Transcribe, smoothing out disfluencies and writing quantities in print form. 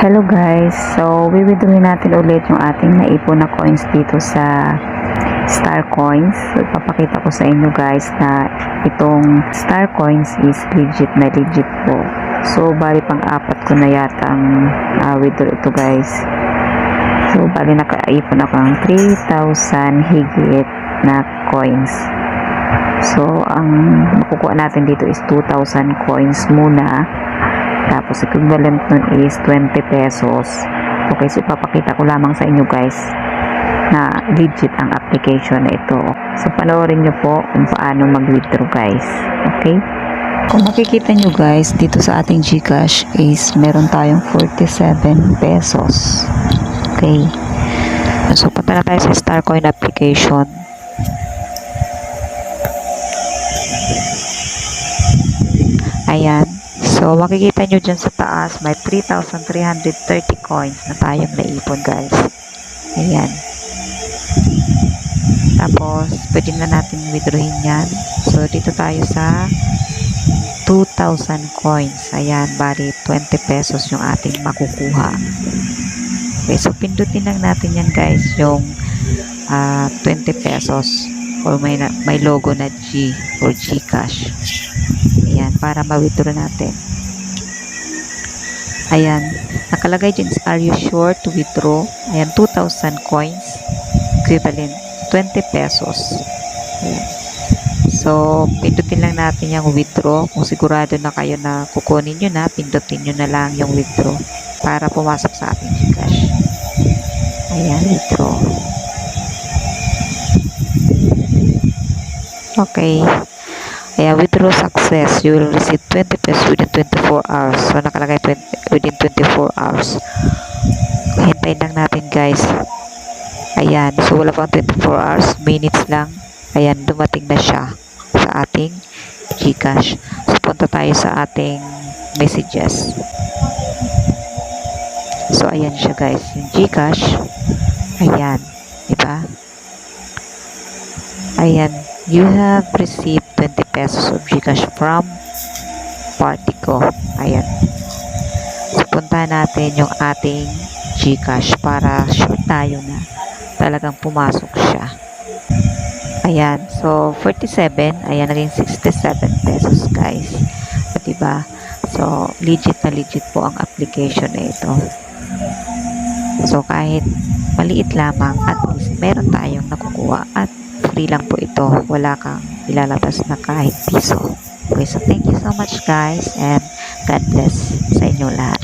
Hello guys, so wiwithdrawin natin ulit yung ating naipon na coins dito sa Star Coins. So, ipapakita ko sa inyo guys na itong Star Coins is legit na legit po. So bali pang-apat ko na yata ang withdraw ito guys. So bali nakaipon ako ng 3,000 higit na coins. So ang makukuha natin dito is 2,000 coins muna. Tapos equivalent nun is 20 pesos. Okay, so ipapakita ko lamang sa inyo guys na legit ang application na ito. So panoorin nyo po kung paano mag-withdraw guys. Okay? Kung makikita nyo guys, dito sa ating GCash is meron tayong 47 pesos. Okay? So punta na tayo sa Starcoin application. Ayan. So, makikita nyo dyan sa taas, may 3,330 coins na tayong naipon, guys. Ayan. Tapos, pwede na natin withdrawin yan. So, dito tayo sa 2,000 coins. Ayan, bali 20 pesos yung ating makukuha. Okay, so, pindutin lang natin yan, guys, yung 20 pesos or may logo na G or GCash. Ayan, para ma-withdraw natin. Ayan, nakalagay dyan is, are you sure to withdraw? Ayan, 2,000 coins, equivalent 20 pesos. Ayan. So, pindutin lang natin yung withdraw. Kung sigurado na kayo na kukunin nyo na, pindutin nyo na lang yung withdraw para pumasok sa ating GCash. Ayan, withdraw. Okay. Ayan, withdraw success. You will receive 20 pesos within 24 hours. So, nakalagay within 24 hours. Hintayin lang natin, guys. Ayan. So, wala pang 24 hours. Minutes lang. Ayan, dumating na siya sa ating GCash. So, punta tayo sa ating messages. So, ayan siya, guys. Yung GCash. Ayan. Diba? Ayan. You have received 20 pesos of GCash from Partico. Ayan. So, punta natin yung ating GCash para sure tayo na talagang pumasok siya. Ayan. So, 47. Ayan, naging 67 pesos, guys. Diba? So, legit na legit po ang application na ito. So, kahit maliit lamang, at least meron tayong nakukuha at free lang po ito. Wala kang ilalabas na kahit piso. Okay, so thank you so much guys and God bless sa inyo lahat.